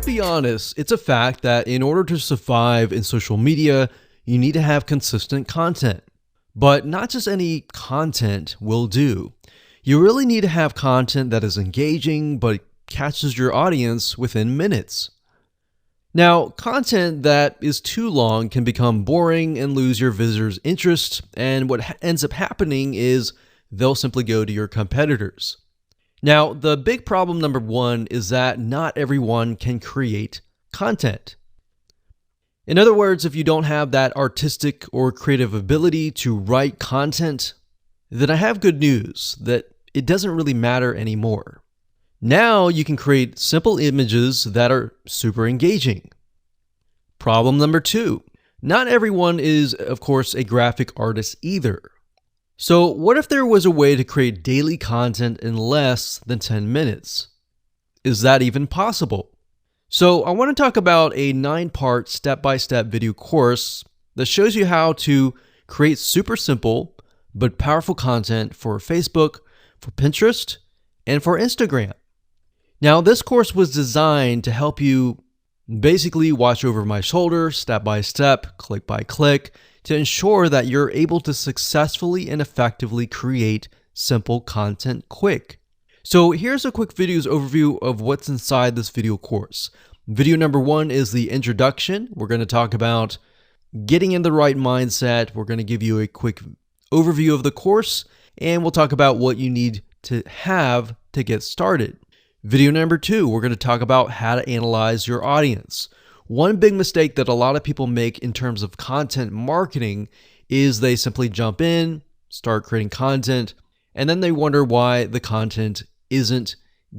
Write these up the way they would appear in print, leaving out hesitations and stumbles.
be honest, it's a fact that in order to survive in social media, you need to have consistent content. But not just any content will do. You really need to have content that is engaging but catches your audience within minutes. Now, content that is too long can become boring and lose your visitors' interest, and what ends up happening is they'll simply go to your competitors. Now, the big problem number one is that not everyone can create content. In other words, if you don't have that artistic or creative ability to write content, then I have good news that it doesn't really matter anymore. Now you can create simple images that are super engaging. Problem number two, not everyone is, of course, a graphic artist either. So what if there was a way to create daily content in less than 10 minutes? Is that even possible? So I want to talk about a 9-part step-by-step video course that shows you how to create super simple but powerful content for Facebook, for Pinterest, and for Instagram. Now, this course was designed to help you basically watch over my shoulder, step by step, click by click, to ensure that you're able to successfully and effectively create simple content quick. So here's a quick video's overview of what's inside this video course. Video number one is the introduction. We're going to talk about getting in the right mindset. We're going to give you a quick overview of the course, and we'll talk about what you need to have to get started. Video number two, we're going to talk about how to analyze your audience. One big mistake that a lot of people make in terms of content marketing is they simply jump in, start creating content, and then they wonder why the content isn't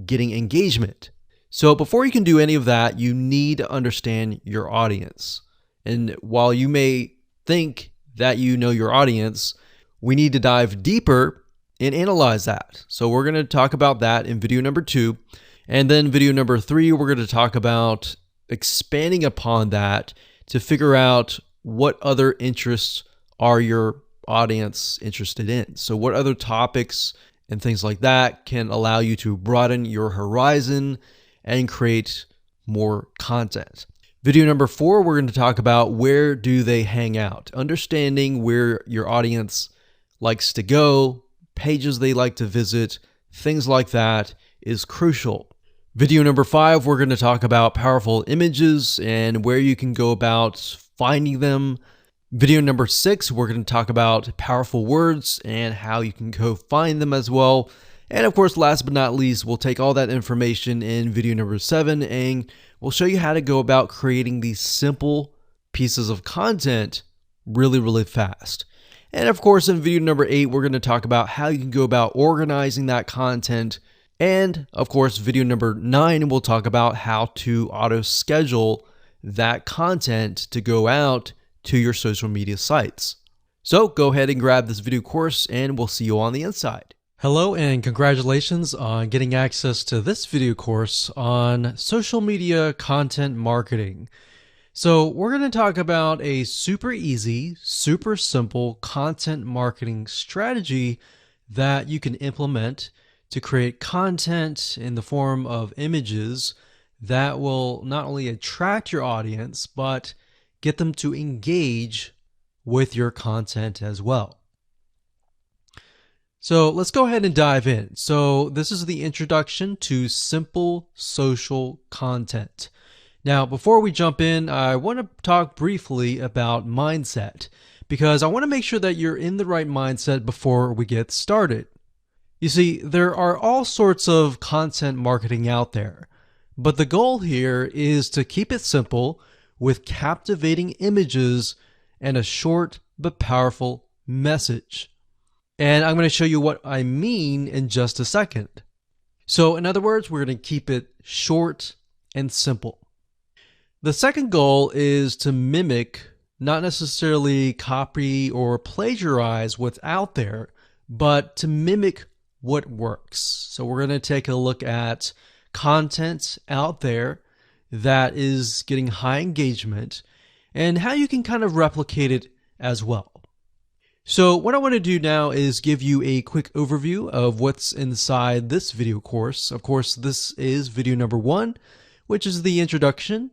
getting engagement. So before you can do any of that, you need to understand your audience. And while you may think that you know your audience, we need to dive deeper and analyze that. So we're going to talk about that in video number two. And then video number three, we're going to talk about expanding upon that to figure out what other interests are your audience interested in. So what other topics and things like that can allow you to broaden your horizon and create more content. Video number four, we're going to talk about where do they hang out, understanding where your audience likes to go, pages they like to visit, things like that is crucial. Video number five, we're going to talk about powerful images and where you can go about finding them. Video number six, we're going to talk about powerful words and how you can go find them as well. And of course, last but not least, we'll take all that information in video number seven and we'll show you how to go about creating these simple pieces of content really fast. And of course, in video number 8, we're going to talk about how you can go about organizing that content. And of course, video number 9, we'll talk about how to auto schedule that content to go out to your social media sites. So go ahead and grab this video course and we'll see you on the inside. Hello and congratulations on getting access to this video course on social media content marketing. So we're going to talk about a super easy, super simple content marketing strategy that you can implement to create content in the form of images that will not only attract your audience, but get them to engage with your content as well. So let's go ahead and dive in. So this is the introduction to simple social content. Now, before we jump in, I want to talk briefly about mindset because I want to make sure that you're in the right mindset before we get started. You see, there are all sorts of content marketing out there, but the goal here is to keep it simple with captivating images and a short but powerful message. And I'm going to show you what I mean in just a second. So in other words, we're going to keep it short and simple. The second goal is to mimic, not necessarily copy or plagiarize what's out there, but to mimic what works. So we're going to take a look at content out there that is getting high engagement and how you can kind of replicate it as well. So what I want to do now is give you a quick overview of what's inside this video course. Of course, this is video number 1, which is the introduction.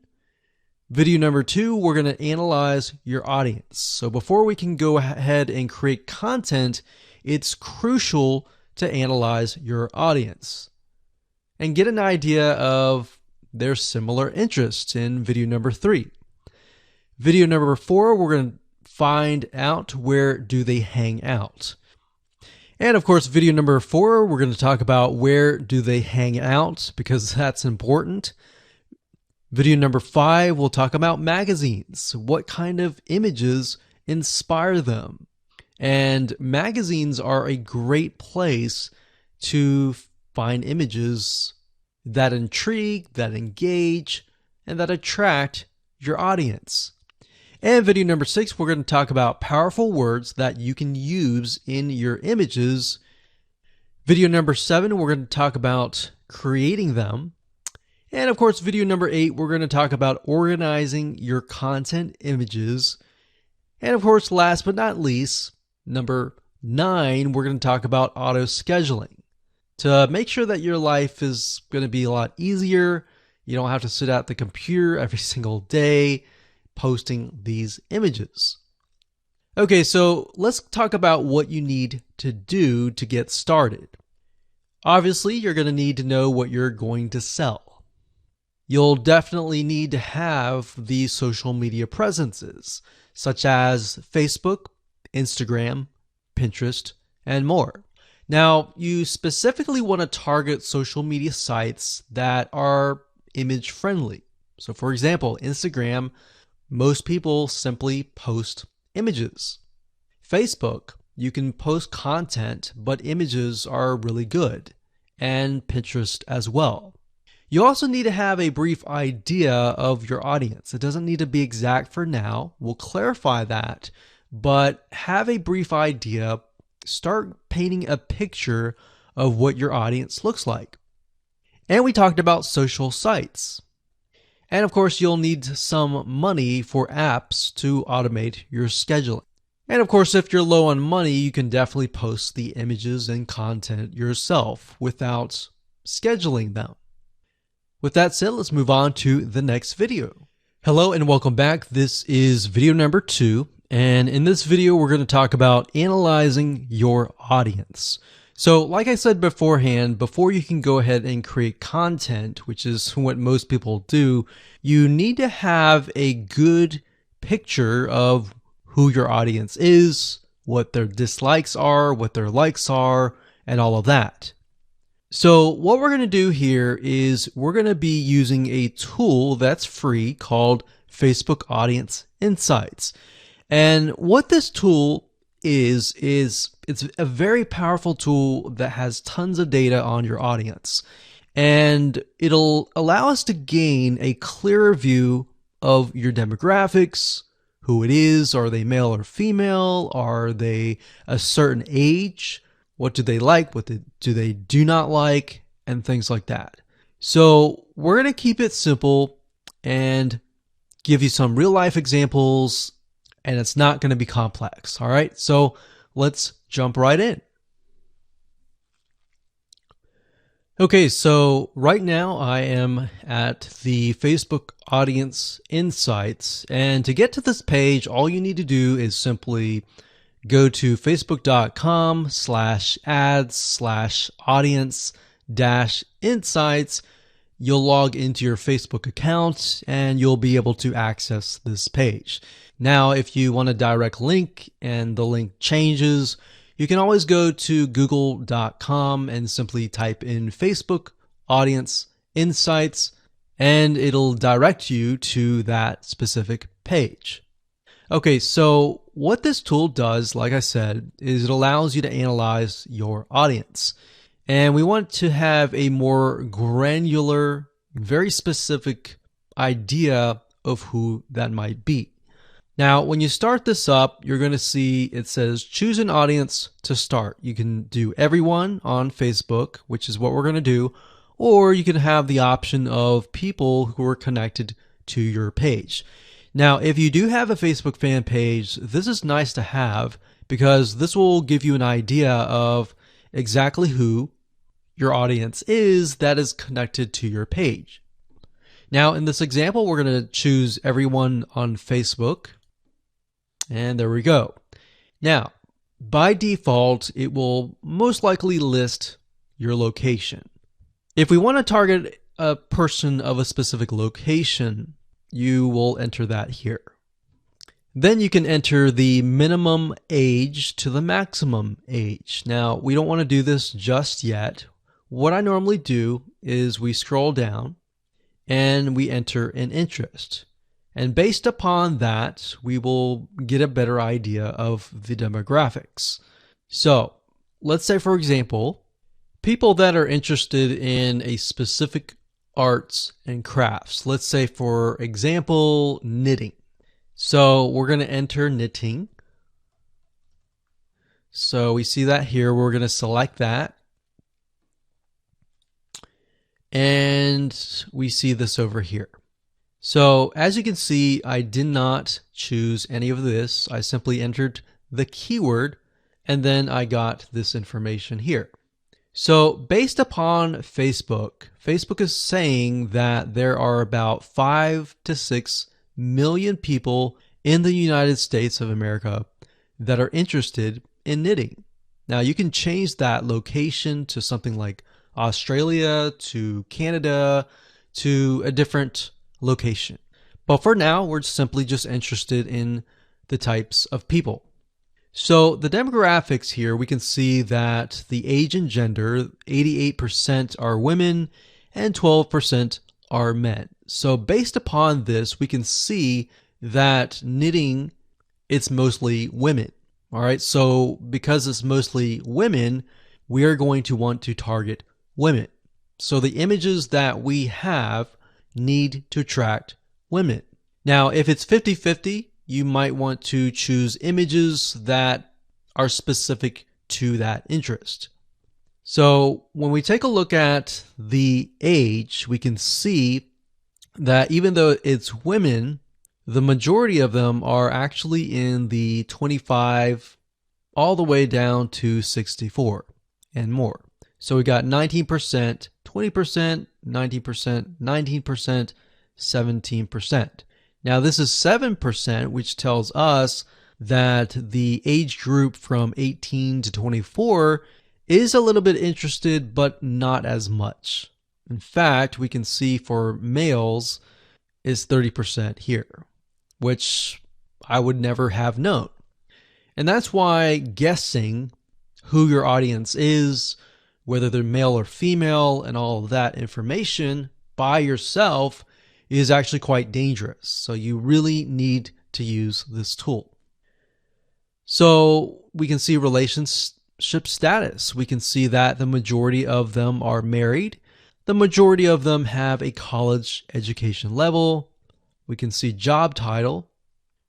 Video number 2, we're going to analyze your audience. So before we can go ahead and create content, it's crucial to analyze your audience and get an idea of their similar interests in video number 3. Video number 4, we're going to find out where do they hang out. And of course, video number 4, we're going to talk about where do they hang out because that's important. Video number 5, we'll talk about magazines. What kind of images inspire them? And magazines are a great place to find images that intrigue, that engage, and that attract your audience. And video number 6, we're going to talk about powerful words that you can use in your images. Video number 7, we're going to talk about creating them. And of course, video number 8, we're going to talk about organizing your content images. And of course, last but not least, number 9, we're going to talk about auto scheduling to make sure that your life is going to be a lot easier. You don't have to sit at the computer every single day posting these images. Okay, so let's talk about what you need to do to get started. Obviously, you're going to need to know what you're going to sell. You'll definitely need to have these social media presences, such as Facebook, Instagram, Pinterest, and more. Now, you specifically want to target social media sites that are image friendly. So for example, Instagram, most people simply post images. Facebook, you can post content, but images are really good. And Pinterest as well. You also need to have a brief idea of your audience. It doesn't need to be exact for now. We'll clarify that, but have a brief idea. Start painting a picture of what your audience looks like. And we talked about social sites. And of course, you'll need some money for apps to automate your scheduling. And of course, if you're low on money, you can definitely post the images and content yourself without scheduling them. With that said, let's move on to the next video. Hello and welcome back. This is video number 2. And in this video, we're going to talk about analyzing your audience. So like I said beforehand, before you can go ahead and create content, which is what most people do, you need to have a good picture of who your audience is, what their dislikes are, what their likes are, and all of that. So what we're going to do here is we're going to be using a tool that's free called Facebook Audience Insights. And what this tool is it's a very powerful tool that has tons of data on your audience. And it'll allow us to gain a clearer view of your demographics, who it is, are they male or female, are they a certain age, what do they like, what do they do not like, and things like that. So we're going to keep it simple and give you some real life examples, and it's not going to be complex. All right, so let's jump right in. Okay, so right now I am at the Facebook Audience Insights, and to get to this page, all you need to do is simply go to facebook.com/ads/audience-insights. You'll log into your Facebook account and you'll be able to access this page. Now, if you want a direct link and the link changes, you can always go to google.com and simply type in Facebook Audience Insights, and it'll direct you to that specific page. Okay, so what this tool does, like I said, is it allows you to analyze your audience. And we want to have a more granular, very specific idea of who that might be. Now, when you start this up, you're going to see it says choose an audience to start. You can do everyone on Facebook, which is what we're going to do, or you can have the option of people who are connected to your page. Now, if you do have a Facebook fan page, this is nice to have because this will give you an idea of exactly who your audience is that is connected to your page. Now, in this example, we're going to choose everyone on Facebook. And there we go. Now, by default, it will most likely list your location. If we want to target a person of a specific location, you will enter that here. Then you can enter the minimum age to the maximum age. Now, we don't want to do this just yet. What I normally do is we scroll down and we enter an interest. And based upon that, we will get a better idea of the demographics. So, let's say, for example, people that are interested in a specific arts and crafts. Let's say, for example, knitting. So we're going to enter knitting. So we see that here. We're going to select that. And we see this over here. So as you can see, I did not choose any of this. I simply entered the keyword and then I got this information here. So based upon Facebook is saying that there are about 5 to 6 million people in the United States of America that are interested in knitting. Now you can change that location to something like Australia, to Canada, to a different location. But for now, we're simply just interested in the types of people. So the demographics here, we can see that the age and gender, 88% are women and 12% are men. So based upon this, we can see that knitting, it's mostly women. All right. So because it's mostly women, we are going to want to target women. So the images that we have need to attract women. Now, if it's 50-50, you might want to choose images that are specific to that interest. So when we take a look at the age, we can see that even though it's women, the majority of them are actually in the 25 all the way down to 64 and more. So we got 19%, 20%, 19%, 19%, 17%. Now this is 7%, which tells us that the age group from 18 to 24 is a little bit interested, but not as much. In fact, we can see for males is 30% here, which I would never have known. And that's why guessing who your audience is, whether they're male or female, and all of that information by yourself is actually quite dangerous. So you really need to use this tool. So we can see relationship status. We can see that the majority of them are married. The majority of them have a college education level. We can see job title.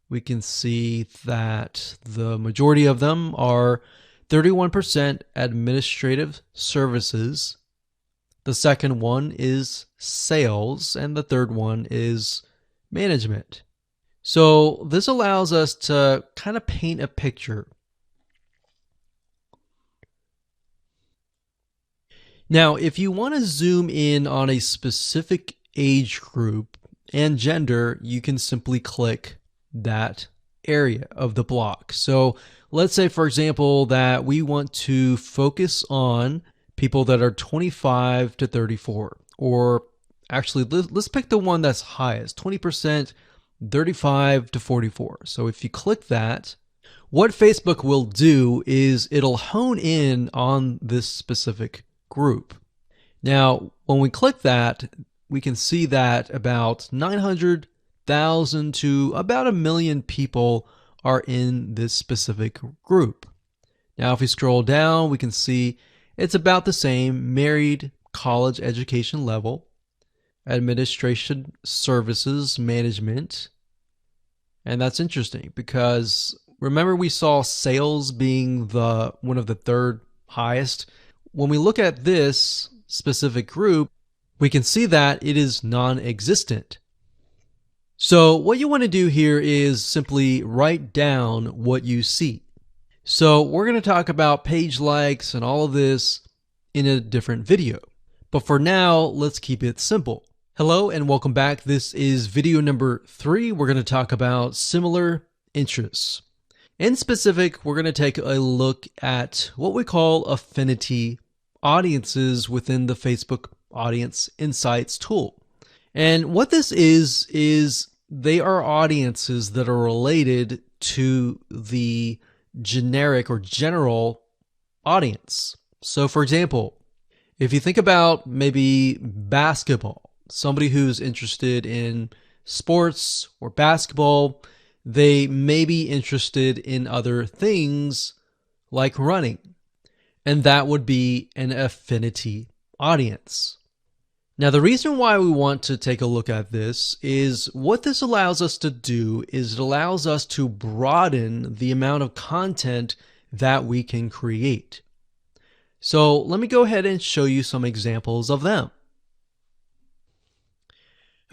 We can see that the majority of them are 31% administrative services. The second one is sales, and the third one is management. So this allows us to kind of paint a picture. Now, if you want to zoom in on a specific age group and gender, you can simply click that area of the block. So let's say, for example, that we want to focus on people that are 25 to 34, or actually let's pick the one that's highest, 20%, 35 to 44. So if you click that, what Facebook will do is it'll hone in on this specific group. Now, when we click that, we can see that about 900,000 to about 1 million people are in this specific group. Now, if we scroll down, we can see it's about the same: married, college education level, administration services, management. And that's interesting because remember we saw sales being one of the third highest. When we look at this specific group, we can see that it is non-existent. So what you want to do here is simply write down what you see. So we're going to talk about page likes and all of this in a different video. But for now, let's keep it simple. Hello and welcome back. This is video number 3. We're going to talk about similar interests. In specific, we're going to take a look at what we call affinity audiences within the Facebook Audience Insights tool. And what this is they are audiences that are related to the generic or general audience. So for example, if you think about maybe basketball, somebody who's interested in sports or basketball, they may be interested in other things like running, and that would be an affinity audience. Now, the reason why we want to take a look at this is what this allows us to do is it allows us to broaden the amount of content that we can create. So let me go ahead and show you some examples of them.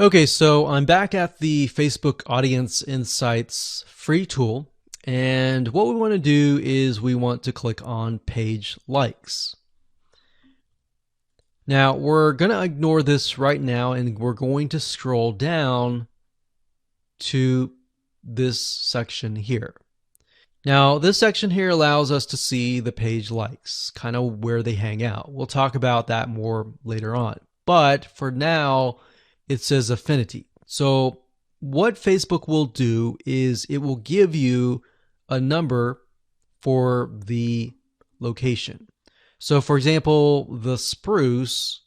Okay, so I'm back at the Facebook Audience Insights free tool, and what we want to do is we want to click on Page Likes. Now, we're going to ignore this right now, and we're going to scroll down to this section here. Now, this section here allows us to see the page likes, kind of where they hang out. We'll talk about that more later on. But for now, it says affinity. So what Facebook will do is it will give you a number for the location. So for example, the Spruce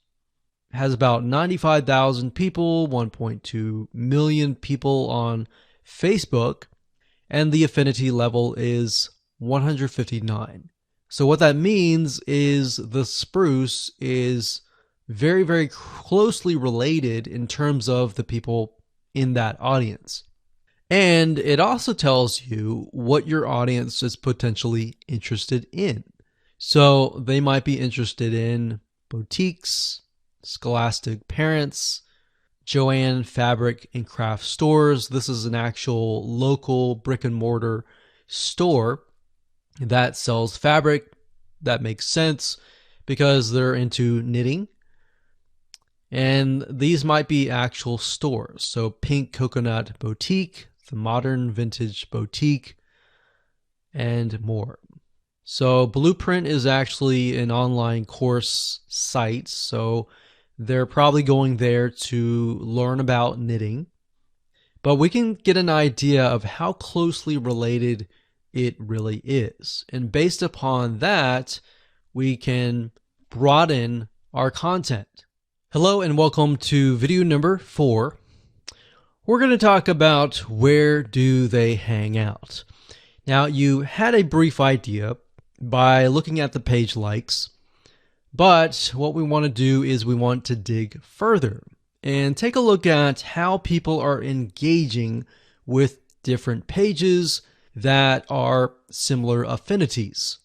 has about 95,000 people, 1.2 million people on Facebook, and the affinity level is 159. So what that means is the Spruce is very, very closely related in terms of the people in that audience. And it also tells you what your audience is potentially interested in. So they might be interested in boutiques, scholastic parents, Joann fabric and craft stores. This is an actual local brick and mortar store that sells fabric. That makes sense because they're into knitting. And these might be actual stores. So Pink Coconut Boutique, the Modern Vintage Boutique, and more. So Blueprint is actually an online course site. So they're probably going there to learn about knitting. But we can get an idea of how closely related it really is. And based upon that, we can broaden our content. Hello and welcome to video number 4. We're going to talk about where do they hang out. Now, you had a brief idea by looking at the page likes, but what we want to do is we want to dig further and take a look at how people are engaging with different pages that are similar affinities.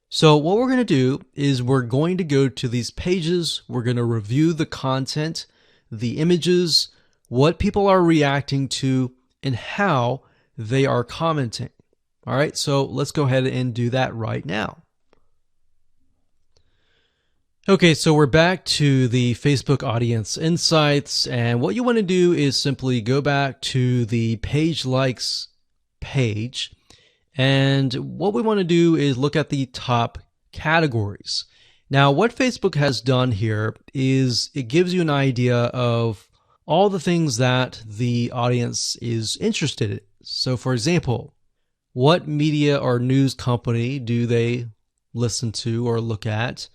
So what we're going to do is we're going to go to these pages, we're going to review the content, the images, what people are reacting to, and how they are commenting. All right, so let's go ahead and do that right now. Okay, so we're back to the Facebook Audience Insights, and what you want to do is simply go back to the page likes page. And what we want to do is look at the top categories. Now, what Facebook has done here is it gives you an idea of all the things that the audience is interested in. So, for example, what media or news company do they listen to or look at?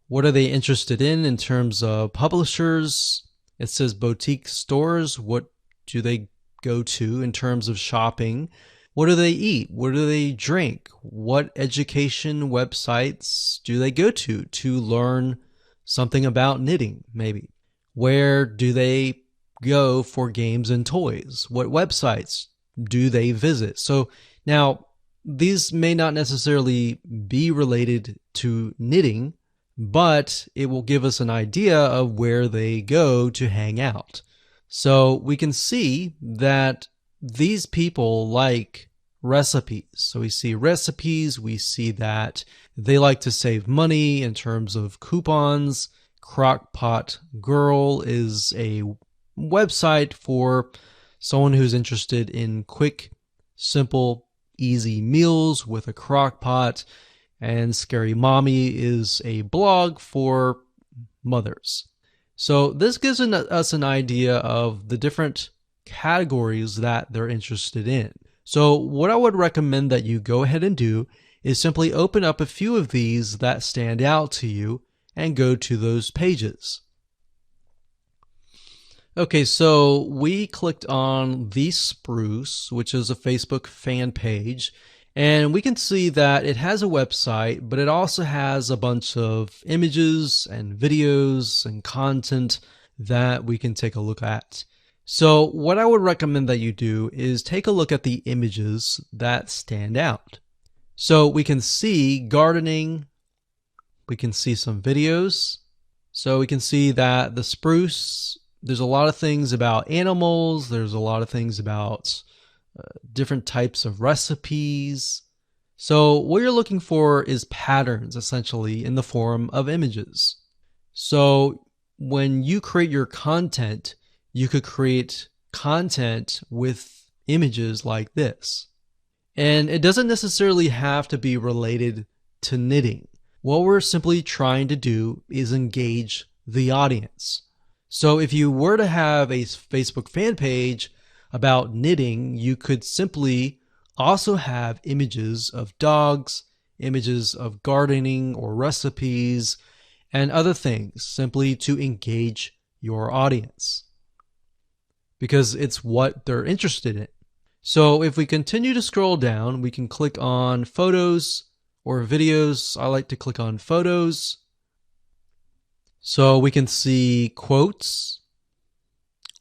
What are they interested in terms of publishers? It says boutique stores. What do they go to in terms of shopping? What do they eat? What do they drink? What education websites do they go to learn something about knitting, maybe? Where do they go for games and toys? What websites do they visit? So now, these may not necessarily be related to knitting, but it will give us an idea of where they go to hang out. So we can see that these people like recipes. So we see recipes, we see that they like to save money in terms of coupons, Crockpot Girl is a website for someone who's interested in quick, simple, easy meals with a crock pot. And Scary Mommy is a blog for mothers. So this gives us an idea of the different categories that they're interested in. So what I would recommend that you go ahead and do is simply open up a few of these that stand out to you and go to those pages. Okay, so we clicked on The Spruce, which is a Facebook fan page, and we can see that it has a website, but it also has a bunch of images and videos and content that we can take a look at. So what I would recommend that you do is take a look at the images that stand out. So we can see gardening, we can see some videos. So we can see that the spruce, there's a lot of things about animals, there's a lot of things about different types of recipes. So what you're looking for is patterns, essentially, in the form of images. So when you create your content, you could create content with images like this. And it doesn't necessarily have to be related to knitting. What we're simply trying to do is engage the audience. So if you were to have a Facebook fan page about knitting, you could simply also have images of dogs, images of gardening or recipes, and other things, simply to engage your audience, because it's what they're interested in. So if we continue to scroll down, we can click on photos or videos. I like to click on photos. So we can see quotes,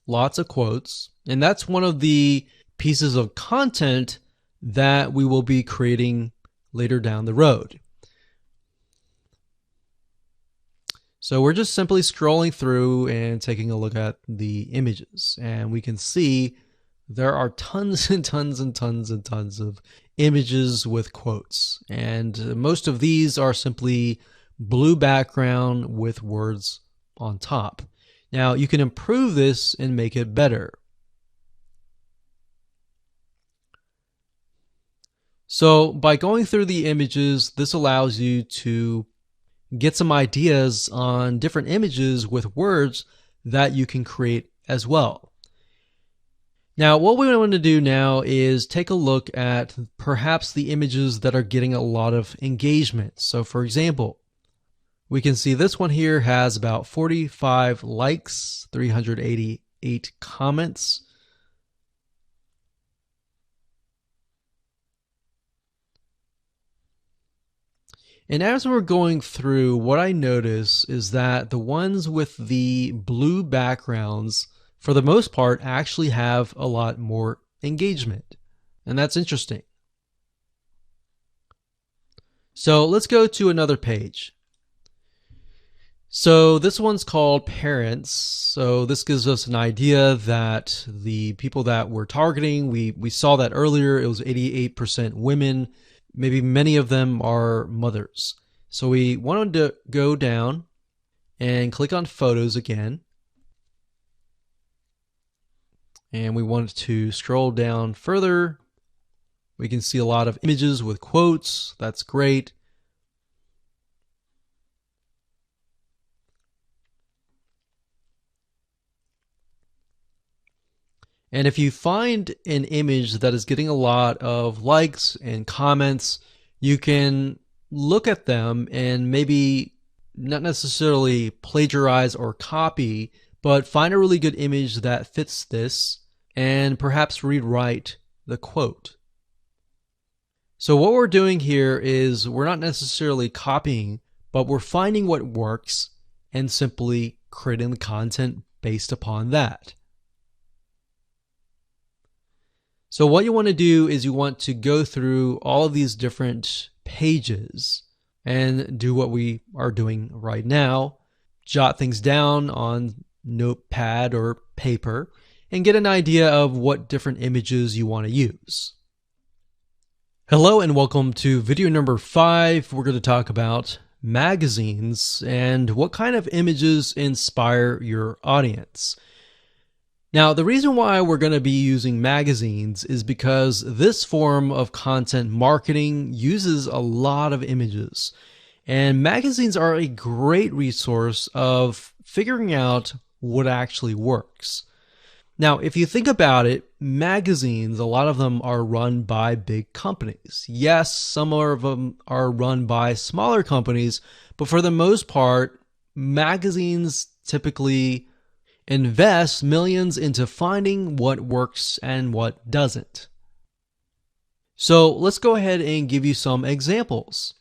lots of quotes, and that's one of the pieces of content that we will be creating later down the road. So we're just simply scrolling through and taking a look at the images, and we can see there are tons and tons and tons and tons of images with quotes, and most of these are simply blue background with words on top. Now you can improve this and make it better. So by going through the images, this allows you to get some ideas on different images with words that you can create as well. Now, what we want to do now is take a look at perhaps the images that are getting a lot of engagement. So for example, we can see this one here has about 45 likes, 388 comments. And as we're going through, what I notice is that the ones with the blue backgrounds, for the most part, actually have a lot more engagement. And that's interesting. So let's go to another page. So this one's called Parents. So this gives us an idea that the people that we're targeting, we saw that earlier, it was 88% women. Maybe many of them are mothers. So we wanted to go down and click on photos again. And we wanted to scroll down further. We can see a lot of images with quotes. That's great. And if you find an image that is getting a lot of likes and comments, you can look at them and maybe not necessarily plagiarize or copy, but find a really good image that fits this and perhaps rewrite the quote. So what we're doing here is we're not necessarily copying, but we're finding what works and simply creating the content based upon that. So what you want to do is you want to go through all of these different pages and do what we are doing right now. Jot things down on notepad or paper and get an idea of what different images you want to use. Hello and welcome to video number 5. We're going to talk about magazines and what kind of images inspire your audience. Now, the reason why we're going to be using magazines is because this form of content marketing uses a lot of images. And magazines are a great resource of figuring out what actually works. Now, if you think about it, magazines, a lot of them are run by big companies. Yes, some of them are run by smaller companies, but for the most part, magazines typically invest millions into finding what works and what doesn't. So let's go ahead and give you some examples.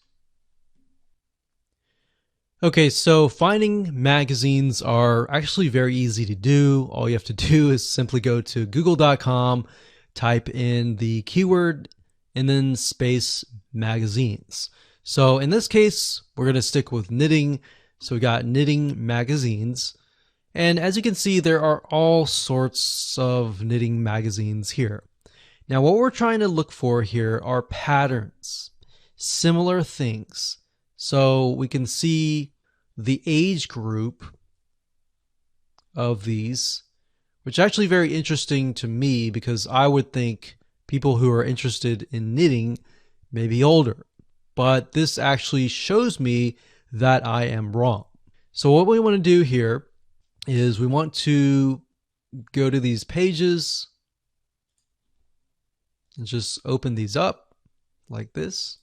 Okay, so finding magazines are actually very easy to do. All you have to do is simply go to google.com, type in the keyword, and then space magazines. So in this case, we're going to stick with knitting. So we got knitting magazines. And as you can see, there are all sorts of knitting magazines here. Now, what we're trying to look for here are patterns, similar things. So we can see the age group of these, which is actually very interesting to me because I would think people who are interested in knitting may be older. But this actually shows me that I am wrong. So what we want to do here is we want to go to these pages and just open these up like this.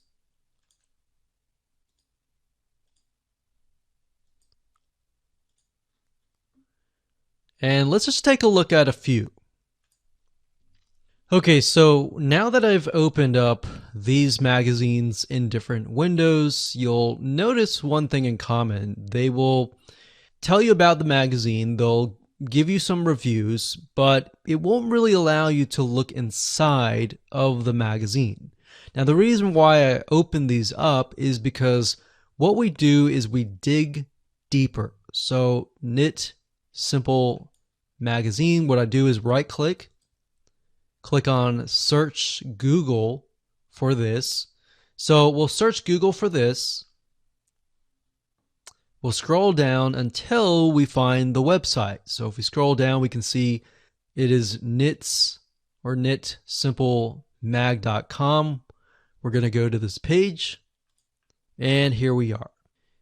And let's just take a look at a few. Okay, so now that I've opened up these magazines in different windows, you'll notice one thing in common. They will tell you about the magazine, they'll give you some reviews, but it won't really allow you to look inside of the magazine. Now, the reason why I open these up is because what we do is we dig deeper. So knit simple magazine, what I do is right click on search Google for this. So we'll search Google for this. We'll scroll down until we find the website. So if we scroll down, we can see it is knits or knitsimplemag.com. We're going to go to this page and here we are.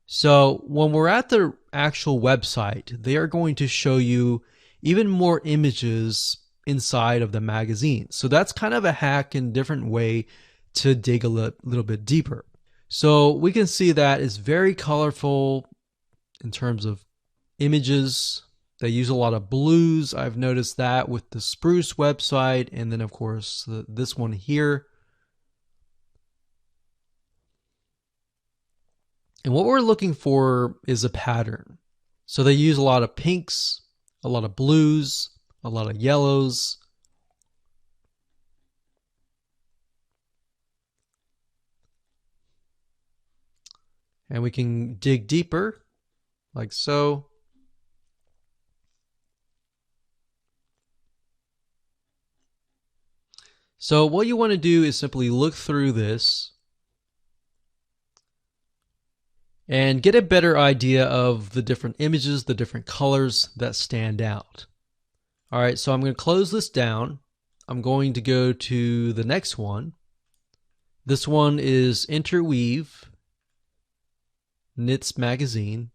So when we're at the actual website, they are going to show you even more images inside of the magazine. So that's kind of a hack and different way to dig a little bit deeper. So we can see that it's very colorful in terms of images. They use a lot of blues. I've noticed that with the Spruce website, and then of course this one here. And what we're looking for is a pattern. So they use a lot of pinks, a lot of blues, a lot of yellows. And we can dig deeper, like so. So what you want to do is simply look through this and get a better idea of the different images, the different colors that stand out. All right, so I'm going to close this down. I'm going to go to the next one. This one is Interweave Knits Magazine.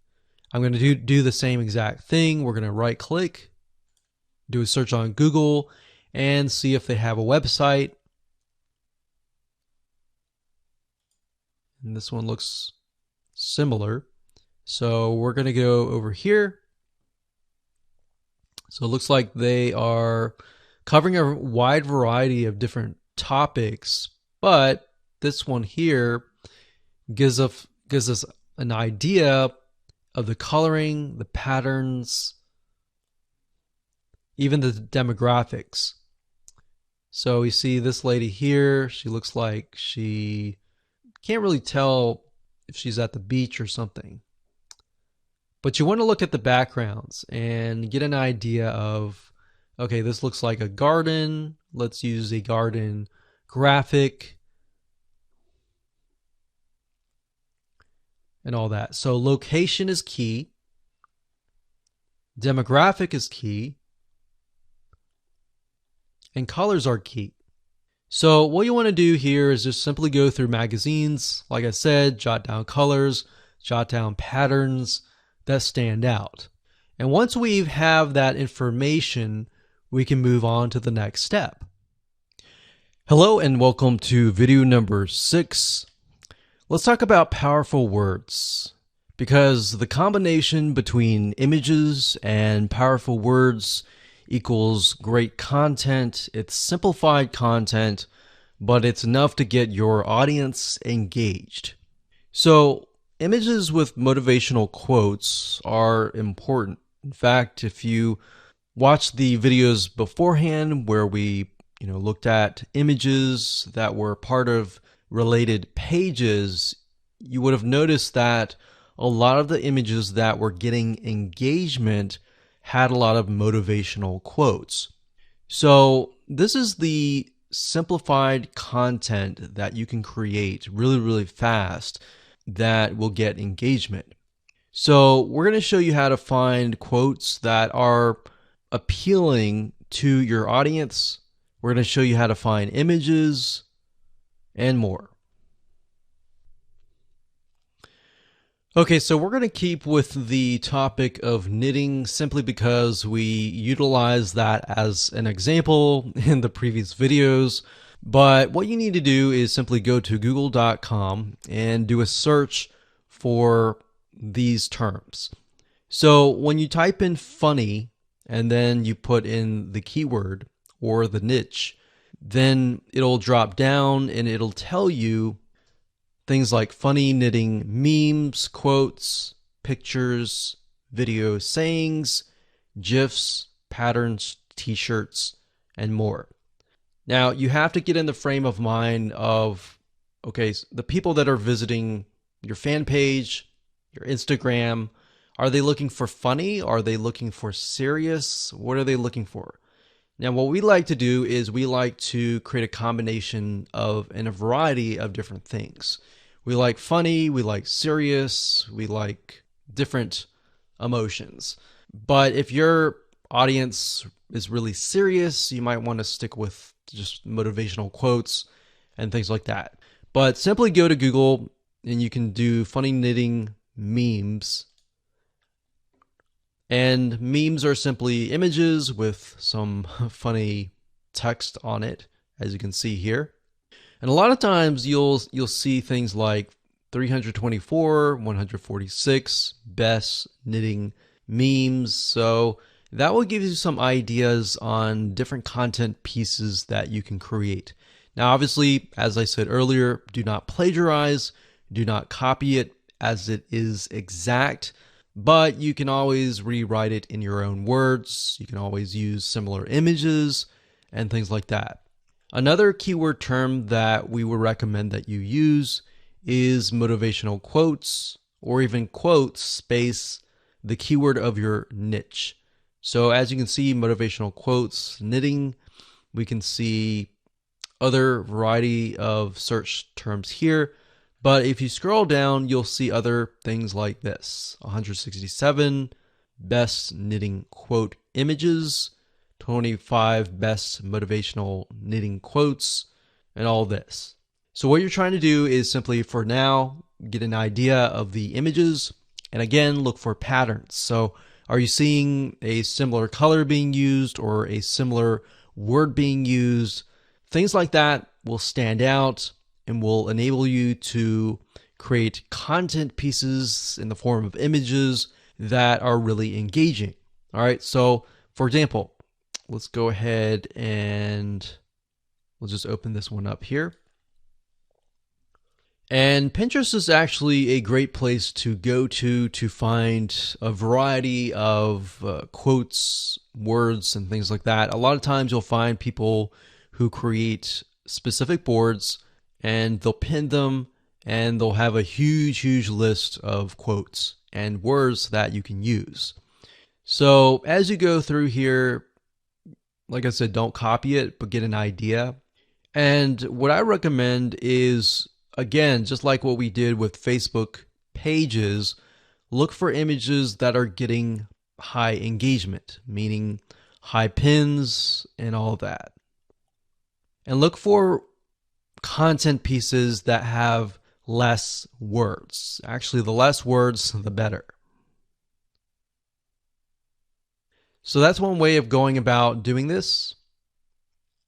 I'm going to do the same exact thing. We're going to right click, do a search on Google, and see if they have a website. And this one looks similar. So we're going to go over here. So it looks like they are covering a wide variety of different topics, but this one here gives us an idea of the coloring, the patterns, even the demographics. So we see this lady here. She looks like she can't really tell if she's at the beach or something. But you want to look at the backgrounds and get an idea of, okay, this looks like a garden. Let's use a garden graphic. and all that. So location is key, demographic is key, and colors are key. So what you want to do here is just simply go through magazines, like I said, jot down colors, jot down patterns that stand out. And once we have that information, we can move on to the next step. Hello and welcome to video number 6. Let's talk about powerful words, because the combination between images and powerful words equals great content. It's simplified content, but it's enough to get your audience engaged. So images with motivational quotes are important. In fact, if you watch the videos beforehand where we looked at images that were part of related pages, you would have noticed that a lot of the images that were getting engagement had a lot of motivational quotes. So this is the simplified content that you can create really, really fast that will get engagement. So we're going to show you how to find quotes that are appealing to your audience. We're going to show you how to find images and more. Okay, so we're going to keep with the topic of knitting simply because we utilized that as an example in the previous videos. But what you need to do is simply go to google.com and do a search for these terms. So when you type in funny and then you put in the keyword or the niche, then it'll drop down and it'll tell you things like funny knitting memes, quotes, pictures, video sayings, GIFs, patterns, t-shirts, and more. Now, you have to get in the frame of mind of, okay, the people that are visiting your fan page, your Instagram, are they looking for funny? Are they looking for serious? What are they looking for? Now, what we like to do is we like to create a combination of and a variety of different things. We like funny, we like serious, we like different emotions. But if your audience is really serious, you might want to stick with just motivational quotes and things like that. But simply go to Google and you can do funny knitting memes. And memes are simply images with some funny text on it, as you can see here. And a lot of times you'll see things like 324, 146 best knitting memes. So that will give you some ideas on different content pieces that you can create. Now, obviously, as I said earlier, do not plagiarize, do not copy it as it is exact, but you can always rewrite it in your own words. You can always use similar images and things like that. Another keyword term that we would recommend that you use is motivational quotes, or even quotes space the keyword of your niche. So as you can see, motivational quotes, knitting, we can see other variety of search terms here. But if you scroll down, you'll see other things like this: 167 best knitting quote images, 25 best motivational knitting quotes, and all this. So what you're trying to do is simply, for now, get an idea of the images, and again, look for patterns. So are you seeing a similar color being used or a similar word being used? Things like that will stand out and will enable you to create content pieces in the form of images that are really engaging. All right, so for example, let's go ahead and we'll just open this one up here. And Pinterest is actually a great place to go to find a variety of quotes, words, and things like that. A lot of times you'll find people who create specific boards and they'll pin them and they'll have a huge list of quotes and words that you can use. So as you go through here, like I said, don't copy it, but get an idea. And what I recommend is, again, just like what we did with Facebook pages, look for images that are getting high engagement, meaning high pins and all that. And look for content pieces that have less words. Actually, the less words, the better. So that's one way of going about doing this.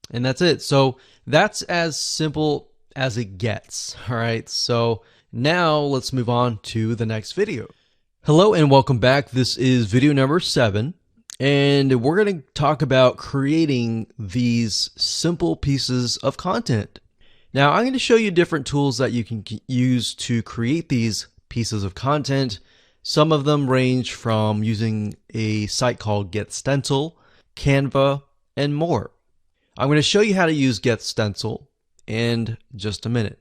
And that's it. So that's as simple as it gets. All right. So now let's move on to the next video. Hello and welcome back. This is video number 7. And we're going to talk about creating these simple pieces of content. Now, I'm going to show you different tools that you can use to create these pieces of content. Some of them range from using a site called GetStencil, Canva, and more. I'm going to show you how to use GetStencil in just a minute.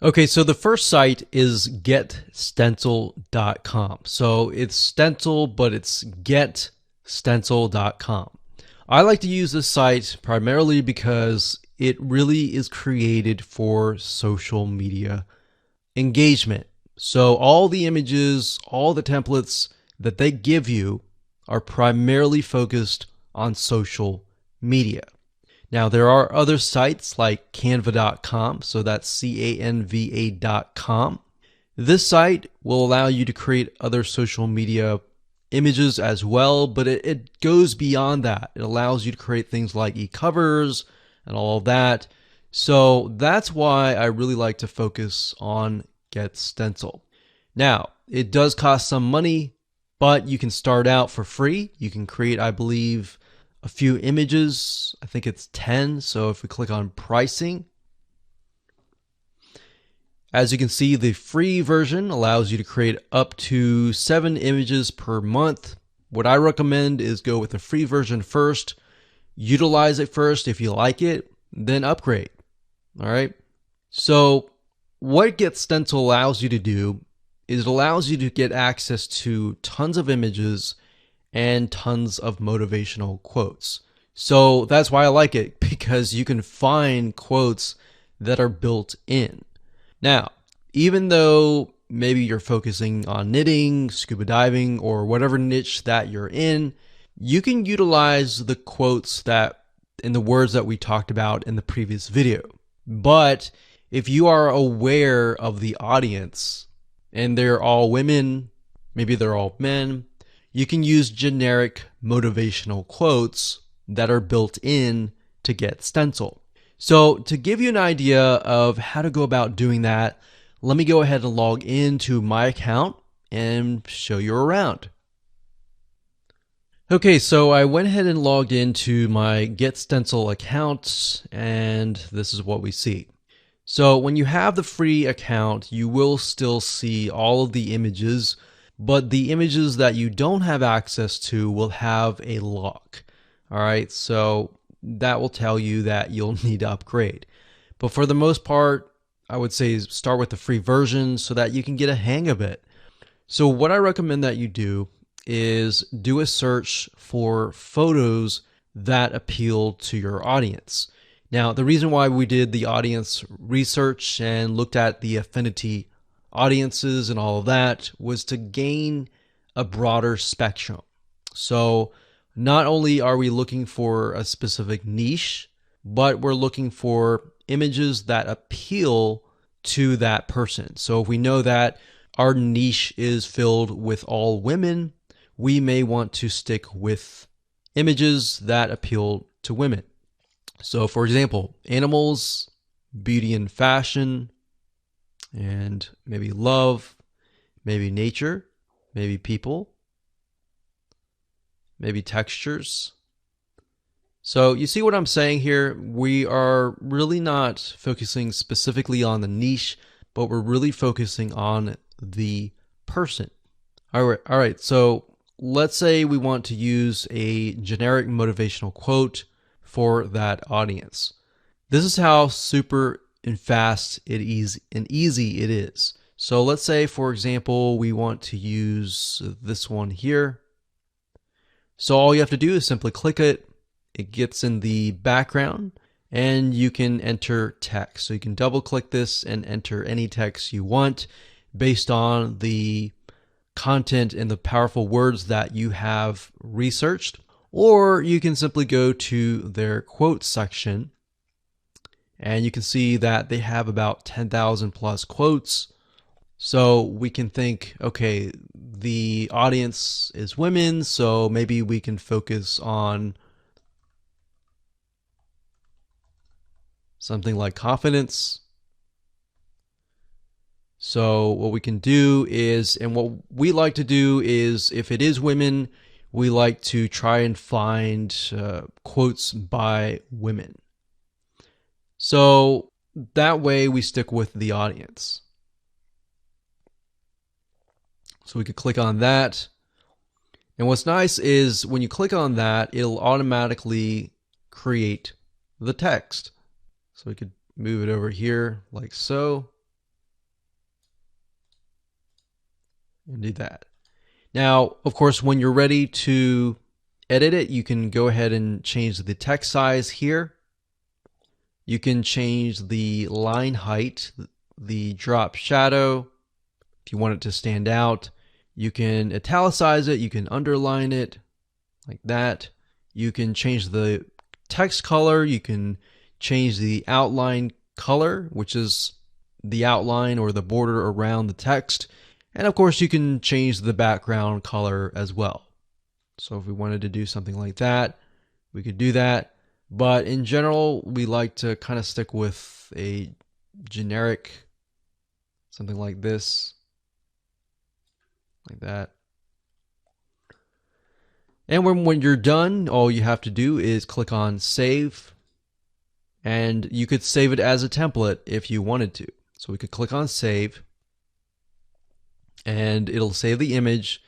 Okay, so the first site is getstencil.com. So it's stencil, but it's getstencil.com. I like to use this site primarily because it really is created for social media engagement. So all the images, all the templates that they give you are primarily focused on social media. Now, there are other sites like canva.com, so that's canva.com. This site will allow you to create other social media images as well, but it goes beyond that. It allows you to create things like e-covers and all of that. So that's why I really like to focus on GetStencil. Now, it does cost some money, but you can start out for free. You can create, I believe, a few images. I think it's 10. So if we click on pricing, as you can see, the free version allows you to create up to 7 images per month. What I recommend is go with the free version first, utilize it first. If you like it, then upgrade. All right. So what GetStencil allows you to do is it allows you to get access to tons of images and tons of motivational quotes. So that's why I like it, because you can find quotes that are built in. Now, even though maybe you're focusing on knitting, scuba diving, or whatever niche that you're in, you can utilize the quotes that in the words that we talked about in the previous video. But if you are aware of the audience and they're all women, maybe they're all men, you can use generic motivational quotes that are built in to GetStencil. So to give you an idea of how to go about doing that, let me go ahead and log into my account and show you around. Okay, so I went ahead and logged into my GetStencil account, and this is what we see. So when you have the free account, you will still see all of the images, but the images that you don't have access to will have a lock. All right, so that will tell you that you'll need to upgrade. But for the most part, I would say start with the free version so that you can get a hang of it. So what I recommend that you do is do a search for photos that appeal to your audience. Now, the reason why we did the audience research and looked at the affinity audiences and all of that was to gain a broader spectrum. So not only are we looking for a specific niche, but we're looking for images that appeal to that person. So if we know that our niche is filled with all women, we may want to stick with images that appeal to women. So for example, animals, beauty and fashion, and maybe love, maybe nature, maybe people, maybe textures. So you see what I'm saying here? We are really not focusing specifically on the niche, but we're really focusing on the person. All right. So let's say we want to use a generic motivational quote for that audience. This is how super and fast and easy it is. So let's say, for example, we want to use this one here. So all you have to do is simply click it. It gets in the background and you can enter text. So you can double click this and enter any text you want based on the content and the powerful words that you have researched. Or you can simply go to their quotes section, and you can see that they have about 10,000 plus quotes. So we can think, okay, the audience is women, so maybe we can focus on something like confidence. So what we can do is, and what we like to do is, if it is women, we like to try and find quotes by women. So that way we stick with the audience. So we could click on that. And what's nice is when you click on that, it'll automatically create the text. So we could move it over here like so. And do that. Now, of course, when you're ready to edit it, you can go ahead and change the text size here. You can change the line height, the drop shadow, if you want it to stand out. You can italicize it, you can underline it like that. You can change the text color, you can change the outline color, which is the outline or the border around the text. And of course, you can change the background color as well. So if we wanted to do something like that, we could do that. But in general, we like to kind of stick with a generic, something like this, like that. And when you're done, all you have to do is click on save. And you could save it as a template if you wanted to. So we could click on save, and it'll save the image.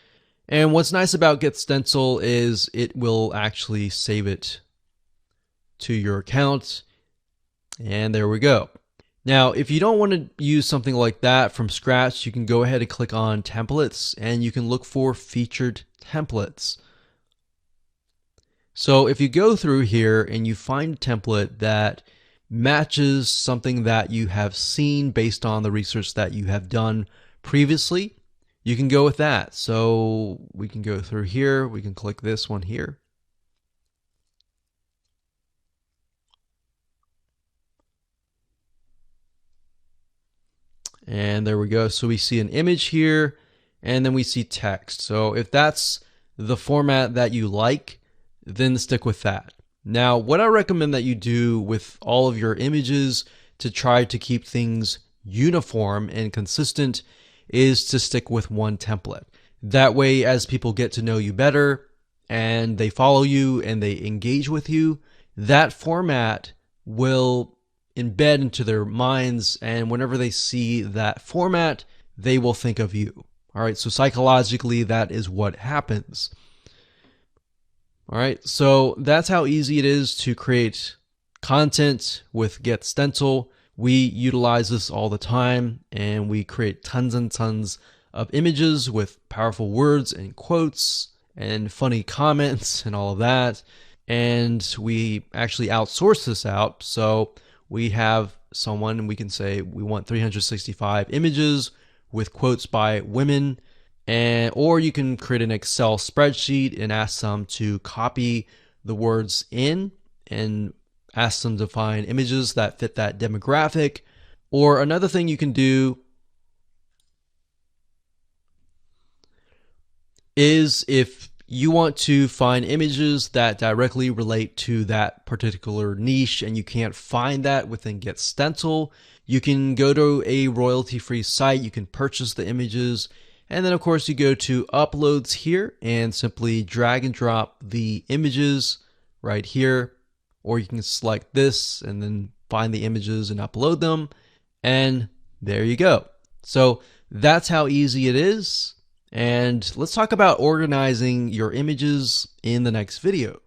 And what's nice about Get Stencil is it will actually save it to your account. And there we go. Now, if you don't want to use something like that from scratch, you can go ahead and click on templates, and you can look for featured templates. So if you go through here and you find a template that matches something that you have seen based on the research that you have done previously, you can go with that. So we can go through here, we can click this one here. And there we go. So we see an image here, and then we see text. So if that's the format that you like, then stick with that. Now, what I recommend that you do with all of your images to try to keep things uniform and consistent is to stick with one template. That way, as people get to know you better and they follow you and they engage with you, that format will embed into their minds, and whenever they see that format, they will think of you. All right, so psychologically, that is what happens. All right, so that's how easy it is to create content with Get Stencil. We utilize this all the time, and we create tons and tons of images with powerful words and quotes and funny comments and all of that. And we actually outsource this out. So we have someone, and we can say we want 365 images with quotes by women. Or you can create an Excel spreadsheet and ask them to copy the words in and ask them to find images that fit that demographic. Or another thing you can do is, if you want to find images that directly relate to that particular niche and you can't find that within Get Stencil, you can go to a royalty-free site, you can purchase the images, and then of course you go to uploads here and simply drag and drop the images right here, or you can select this and then find the images and upload them, and there you go. So that's how easy it is. And let's talk about organizing your images in the next video.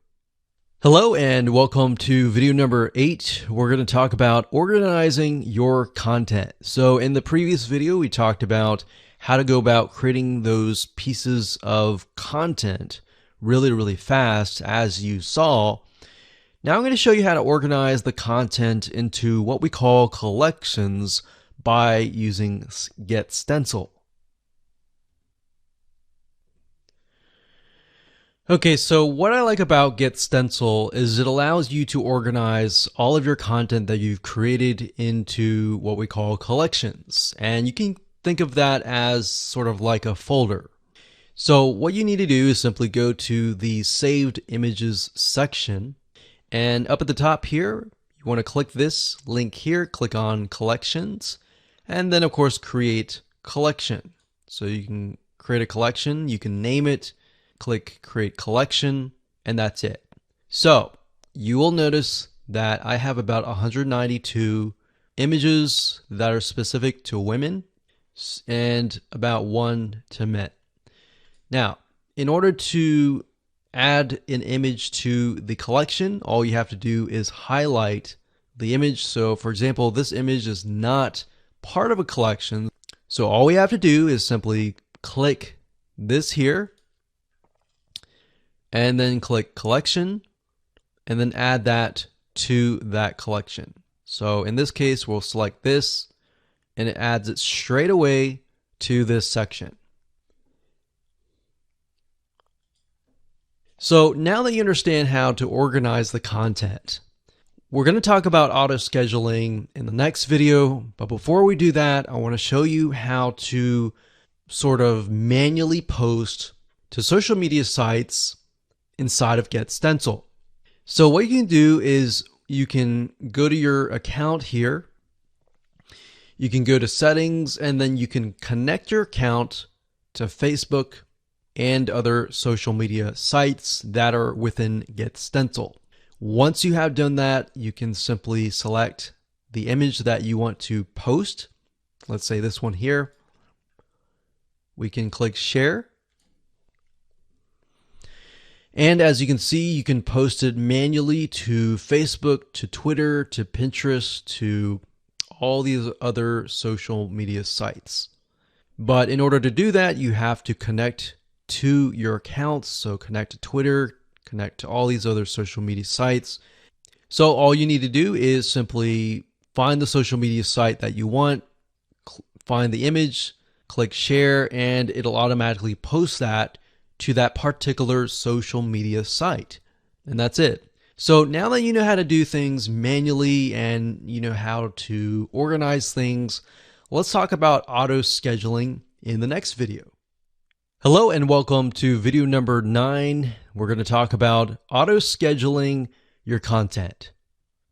Hello and welcome to video number 8. We're going to talk about organizing your content. So in the previous video, we talked about how to go about creating those pieces of content really, really fast, as you saw. Now I'm going to show you how to organize the content into what we call collections by using Get Stencil. Okay, so what I like about Get Stencil is it allows you to organize all of your content that you've created into what we call collections. And you can think of that as sort of like a folder. So what you need to do is simply go to the Saved Images section. And up at the top here, you want to click this link here, click on Collections, and then of course create collection. So you can create a collection, you can name it, click Create Collection, and that's it. So you will notice that I have about 192 images that are specific to women and about 1 to men. Now, in order to add an image to the collection, all you have to do is highlight the image. So for example, this image is not part of a collection. So all we have to do is simply click this here and then click collection and then add that to that collection. So in this case, we'll select this and it adds it straight away to this section. So now that you understand how to organize the content, we're going to talk about auto scheduling in the next video. But before we do that, I want to show you how to sort of manually post to social media sites inside of Get Stencil. So what you can do is you can go to your account here. You can go to settings and then you can connect your account to Facebook and other social media sites that are within Get Stencil. Once you have done that, you can simply select the image that you want to post. Let's say this one here. We can click share. And as you can see, you can post it manually to Facebook, to Twitter, to Pinterest, to all these other social media sites. But in order to do that, you have to connect to your accounts. So connect to Twitter, connect to all these other social media sites. So all you need to do is simply find the social media site that you want, find the image, click share, and it'll automatically post that to that particular social media site. And that's it. So now that you know how to do things manually and you know how to organize things, let's talk about auto scheduling in the next video. Hello and welcome to video number 9. We're going to talk about auto scheduling your content.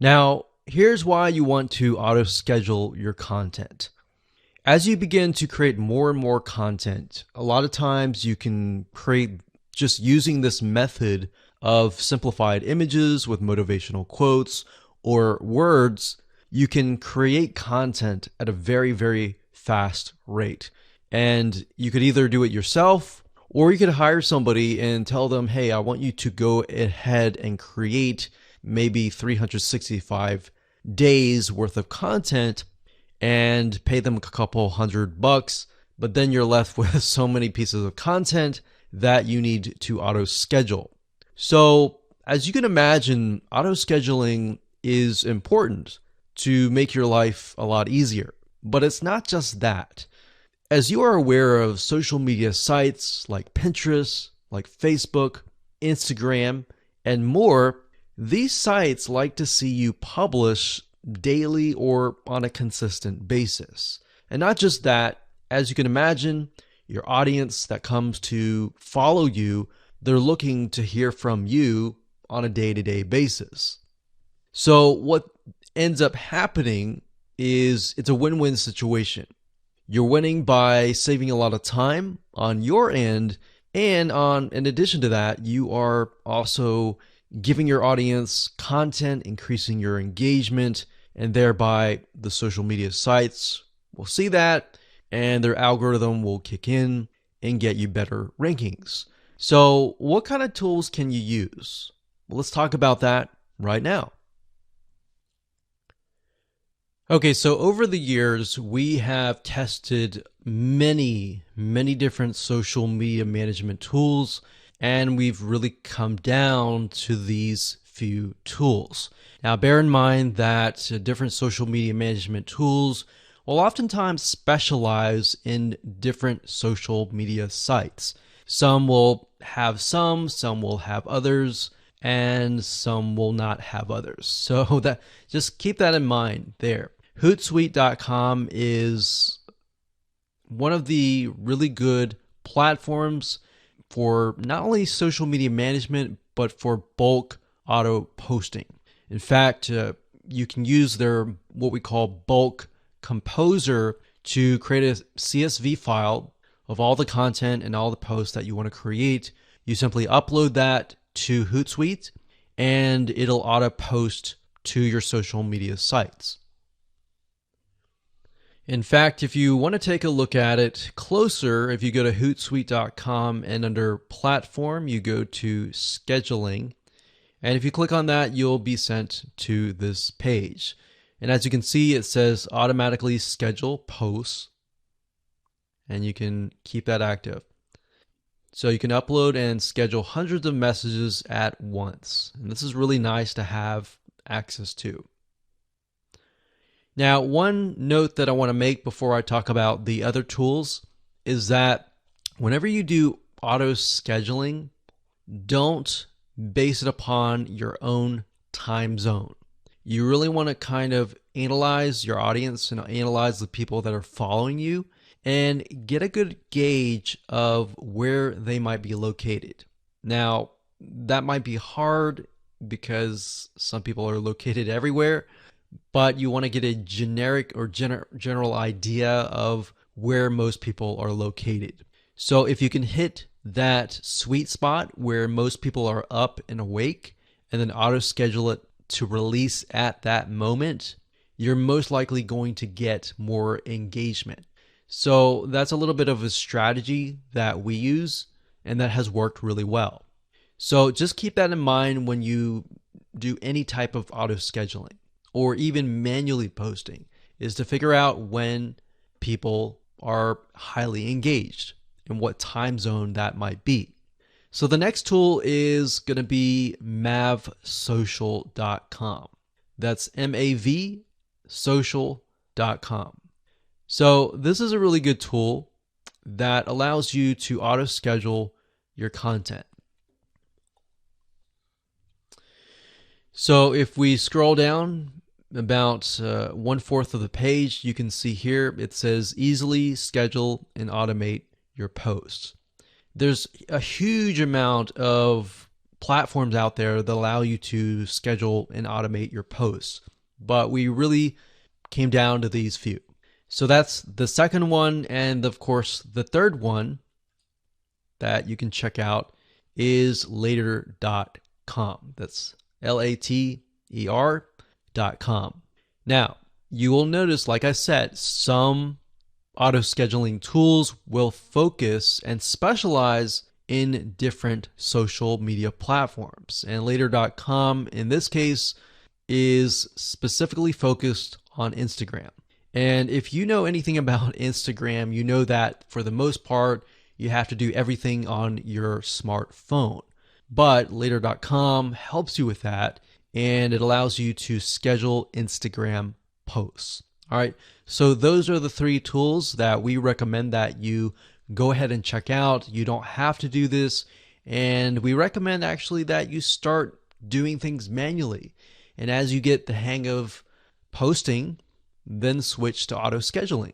Now, here's why you want to auto schedule your content. As you begin to create more and more content, a lot of times you can create just using this method of simplified images with motivational quotes or words. You can create content at a very, very fast rate. And you could either do it yourself or you could hire somebody and tell them, hey, I want you to go ahead and create maybe 365 days worth of content and pay them a couple $100, but then you're left with so many pieces of content that you need to auto schedule. So as you can imagine, auto scheduling is important to make your life a lot easier, but it's not just that. As you are aware of social media sites like Pinterest, like Facebook, Instagram, and more, these sites like to see you publish daily or on a consistent basis. And not just that, as you can imagine, your audience that comes to follow you, they're looking to hear from you on a day-to-day basis. So what ends up happening is it's a win-win situation. You're winning by saving a lot of time on your end, and in addition to that, you are also giving your audience content, increasing your engagement, and thereby the social media sites will see that and their algorithm will kick in and get you better rankings. So what kind of tools can you use? Well, let's talk about that right now. Okay, so over the years, we have tested many different social media management tools, and we've really come down to these few tools. Now, bear in mind that different social media management tools will oftentimes specialize in different social media sites. Some will have some will have others, and some will not have others. So that just keep that in mind there. Hootsuite.com is one of the really good platforms for not only social media management, but for bulk auto posting. In fact, you can use their what we call bulk composer to create a CSV file of all the content and all the posts that you want to create. You simply upload that to Hootsuite and it'll auto post to your social media sites. In fact, if you want to take a look at it closer, if you go to hootsuite.com and under platform, you go to scheduling. And if you click on that, you'll be sent to this page. And as you can see, it says automatically schedule posts, and you can keep that active. So you can upload and schedule hundreds of messages at once. And this is really nice to have access to. Now, one note that I want to make before I talk about the other tools is that whenever you do auto scheduling, don't base it upon your own time zone. You really want to kind of analyze your audience and analyze the people that are following you and get a good gauge of where they might be located. Now, that might be hard because some people are located everywhere, but you want to get a generic or general idea of where most people are located. So if you can hit that sweet spot where most people are up and awake and then auto schedule it to release at that moment, you're most likely going to get more engagement. So that's a little bit of a strategy that we use and that has worked really well. So just keep that in mind when you do any type of auto scheduling or even manually posting, is to figure out when people are highly engaged and what time zone that might be. So the next tool is going to be mavsocial.com. That's mavsocial.com. So this is a really good tool that allows you to auto schedule your content. So if we scroll down about 1/4 of the page, you can see here it says easily schedule and automate your posts. There's a huge amount of platforms out there that allow you to schedule and automate your posts, but we really came down to these few. So that's the second one, and of course the third one that you can check out is later.com. That's later.com. Now, you will notice, like I said, some auto scheduling tools will focus and specialize in different social media platforms. And later.com in this case is specifically focused on Instagram. And if you know anything about Instagram, you know that for the most part, you have to do everything on your smartphone. But later.com helps you with that, and it allows you to schedule Instagram posts. All right, so those are the 3 tools that we recommend that you go ahead and check out. You don't have to do this, and we recommend actually that you start doing things manually. And as you get the hang of posting, then switch to auto scheduling.